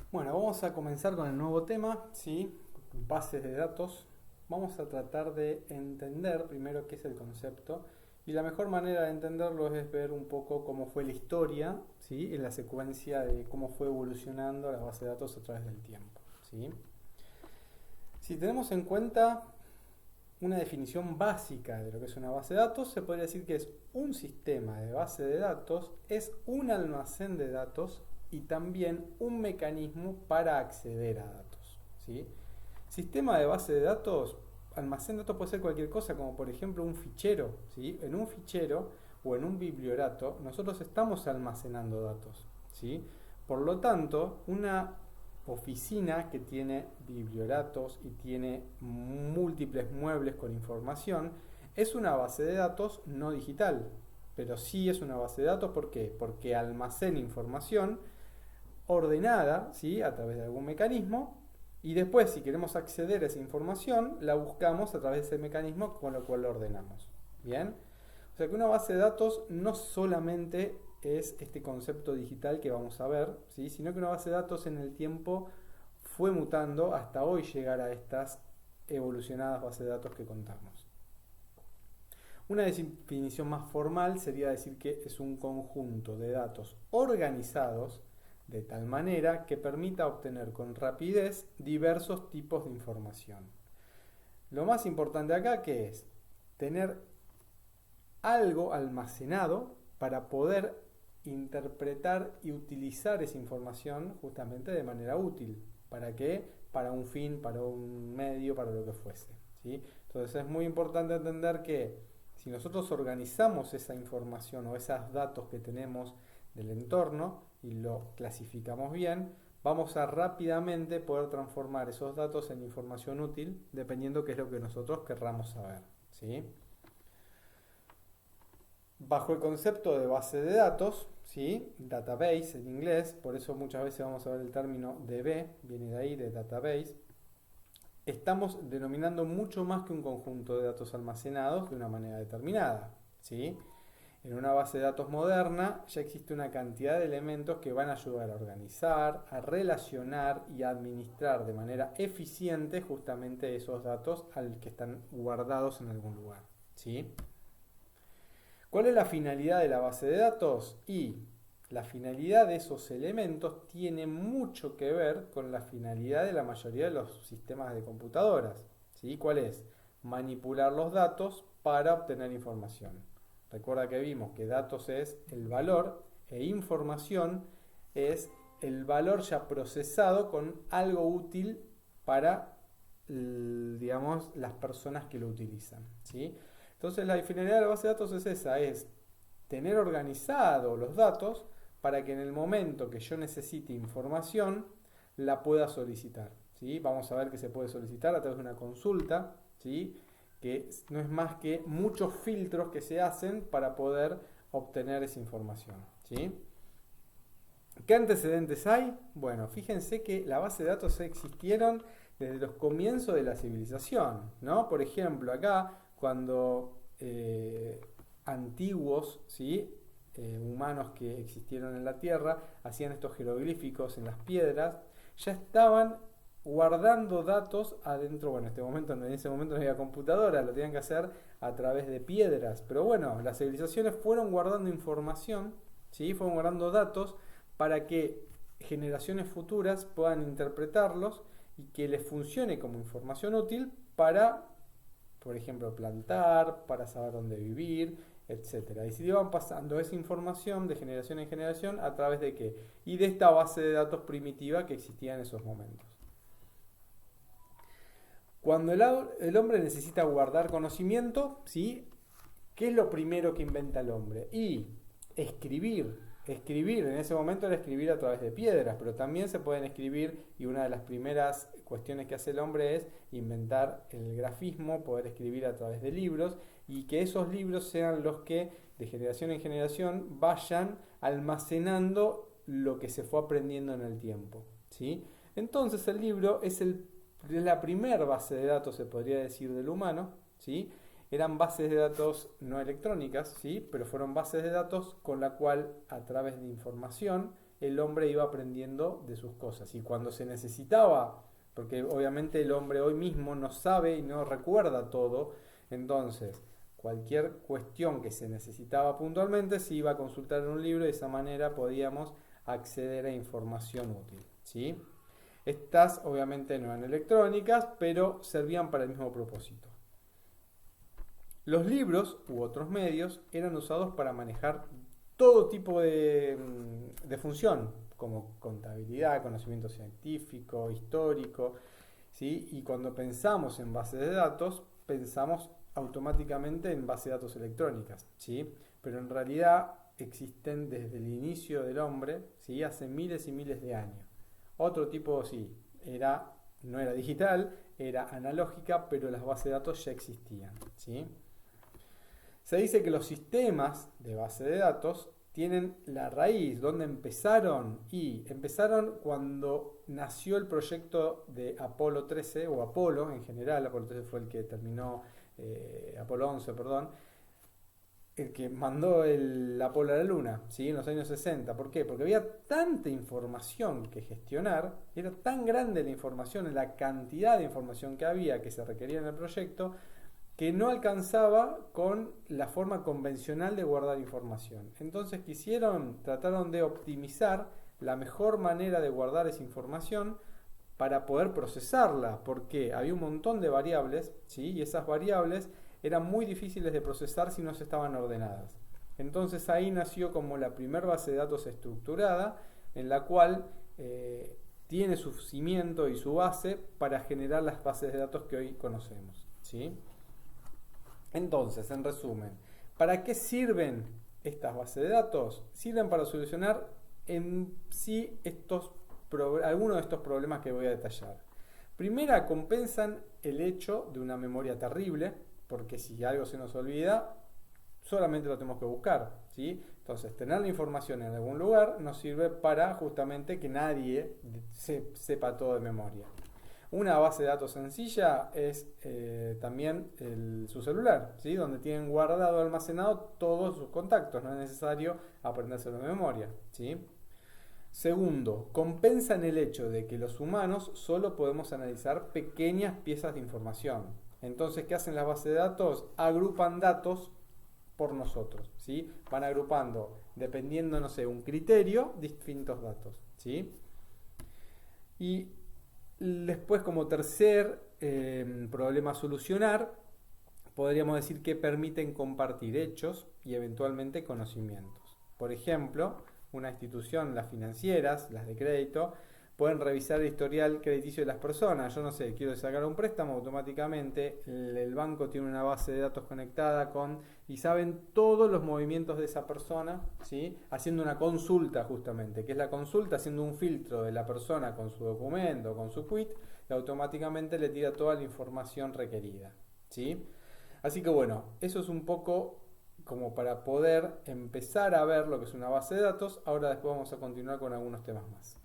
Bueno, vamos a comenzar con el nuevo tema, ¿sí? Bases de datos. Vamos a tratar de entender primero qué es el concepto y la mejor manera de entenderlo es ver un poco cómo fue la historia, ¿sí? En la secuencia de cómo fue evolucionando la base de datos a través del tiempo, ¿sí? Si tenemos en cuenta una definición básica de lo que es una base de datos, se podría decir que es un sistema de base de datos, es un almacén de datos y también un mecanismo para acceder a datos, ¿sí? Sistema de base de datos, almacén de datos puede ser cualquier cosa, como por ejemplo un fichero, ¿sí? En un fichero o en un bibliorato nosotros estamos almacenando datos, ¿sí? Por lo tanto, una oficina que tiene biblioratos y tiene múltiples muebles con información es una base de datos no digital, pero sí es una base de datos. ¿Por qué? Porque almacena información ordenada, ¿sí? A través de algún mecanismo, y después si queremos acceder a esa información la buscamos a través de ese mecanismo con lo cual la ordenamos. Bien, o sea que una base de datos no solamente es este concepto digital que vamos a ver, ¿sí? Sino que una base de datos en el tiempo fue mutando hasta hoy llegar a estas evolucionadas bases de datos que contamos. Una definición más formal sería decir que es un conjunto de datos organizados de tal manera que permita obtener con rapidez diversos tipos de información. Lo más importante acá que es tener algo almacenado para poder interpretar y utilizar esa información justamente de manera útil. ¿Para qué? Para un fin, para un medio, para lo que fuese, ¿sí? Entonces es muy importante entender que si nosotros organizamos esa información o esos datos que tenemos del entorno y lo clasificamos bien, vamos a rápidamente poder transformar esos datos en información útil dependiendo qué es lo que nosotros querramos saber, ¿sí? Bajo el concepto de base de datos, ¿sí? Database en inglés, por eso muchas veces vamos a ver el término DB, viene de ahí, de database, estamos denominando mucho más que un conjunto de datos almacenados de una manera determinada, ¿sí? En una base de datos moderna ya existe una cantidad de elementos que van a ayudar a organizar, a relacionar y a administrar de manera eficiente justamente esos datos al que están guardados en algún lugar, ¿sí? ¿Cuál es la finalidad de la base de datos? Y la finalidad de esos elementos tiene mucho que ver con la finalidad de la mayoría de los sistemas de computadoras, ¿sí? ¿Cuál es? Manipular los datos para obtener información. Recuerda que vimos que datos es el valor e información es el valor ya procesado con algo útil para, digamos, las personas que lo utilizan, ¿sí? Entonces la finalidad de la base de datos es esa, es tener organizados los datos para que en el momento que yo necesite información la pueda solicitar, ¿sí? Vamos a ver que se puede solicitar a través de una consulta, ¿sí? Que no es más que muchos filtros que se hacen para poder obtener esa información, ¿sí? ¿Qué antecedentes hay? Bueno, fíjense que las bases de datos existieron desde los comienzos de la civilización, ¿no? Por ejemplo, acá cuando antiguos, ¿sí? Humanos que existieron en la Tierra hacían estos jeroglíficos en las piedras, ya estaban guardando datos adentro. Bueno, en ese momento no había computadora, lo tenían que hacer a través de piedras, pero bueno, las civilizaciones fueron guardando información, ¿sí? Fueron guardando datos para que generaciones futuras puedan interpretarlos y que les funcione como información útil para, por ejemplo, plantar, para saber dónde vivir, etcétera. Y se iban pasando esa información de generación en generación a través de qué? Y de esta base de datos primitiva que existía en esos momentos. Cuando el hombre necesita guardar conocimiento, ¿sí? ¿Qué es lo primero que inventa el hombre? Y escribir. Escribir, en ese momento era escribir a través de piedras, pero también se pueden escribir, y una de las primeras cuestiones que hace el hombre es inventar el grafismo, poder escribir a través de libros, y que esos libros sean los que de generación en generación vayan almacenando lo que se fue aprendiendo en el tiempo, ¿sí? Entonces el libro es la primera base de datos, se podría decir, del humano, ¿sí? Eran bases de datos no electrónicas, ¿sí? Pero fueron bases de datos con la cual, a través de información el hombre iba aprendiendo de sus cosas. Y cuando se necesitaba, porque obviamente el hombre hoy mismo no sabe y no recuerda todo, entonces cualquier cuestión que se necesitaba puntualmente se iba a consultar en un libro y de esa manera podíamos acceder a información útil, ¿sí? Estas obviamente no eran electrónicas, pero servían para el mismo propósito. Los libros u otros medios eran usados para manejar todo tipo de función, como contabilidad, conocimiento científico, histórico, ¿sí? Y cuando pensamos en bases de datos, pensamos automáticamente en bases de datos electrónicas, ¿sí? Pero en realidad existen desde el inicio del hombre, ¿sí? Hace miles y miles de años. Otro tipo, sí, no era digital, era analógica, pero las bases de datos ya existían, ¿sí? Se dice que los sistemas de base de datos tienen la raíz, donde empezaron, y empezaron cuando nació el proyecto de Apolo 13, o Apolo en general. Apolo 13 fue el que terminó, Apolo 11, perdón, el que mandó el Apolo a la Luna, ¿sí? En los años 60. ¿Por qué? Porque había tanta información que gestionar, era tan grande la información, la cantidad de información que había que se requería en el proyecto, que no alcanzaba con la forma convencional de guardar información. Entonces trataron de optimizar la mejor manera de guardar esa información para poder procesarla, porque había un montón de variables, ¿sí? Y esas variables eran muy difíciles de procesar si no se estaban ordenadas. Entonces ahí nació como la primera base de datos estructurada, en la cual tiene su cimiento y su base para generar las bases de datos que hoy conocemos, ¿sí? Entonces, en resumen, ¿para qué sirven estas bases de datos? Sirven para solucionar en sí algunos de estos problemas que voy a detallar. Primera, compensan el hecho de una memoria terrible, porque si algo se nos olvida, solamente lo tenemos que buscar, ¿sí? Entonces, tener la información en algún lugar nos sirve para justamente que nadie sepa todo de memoria. Una base de datos sencilla es también su celular, ¿sí? Donde tienen guardado, almacenado todos sus contactos. No es necesario aprendérselo de memoria, ¿sí? Segundo, compensan el hecho de que los humanos solo podemos analizar pequeñas piezas de información. Entonces, ¿qué hacen las bases de datos? Agrupan datos por nosotros, ¿sí? Van agrupando, dependiendo, no sé, un criterio, distintos datos, ¿sí? Y después, como tercer problema a solucionar, podríamos decir que permiten compartir hechos y eventualmente conocimientos. Por ejemplo, una institución, las financieras, las de crédito, pueden revisar el historial crediticio de las personas. Yo no sé, quiero sacar un préstamo, automáticamente el banco tiene una base de datos conectada y saben todos los movimientos de esa persona, ¿sí? Haciendo una consulta justamente, que es la consulta, haciendo un filtro de la persona con su documento, con su quit, y automáticamente le tira toda la información requerida, ¿sí? Así que bueno, eso es un poco como para poder empezar a ver lo que es una base de datos. Ahora después vamos a continuar con algunos temas más.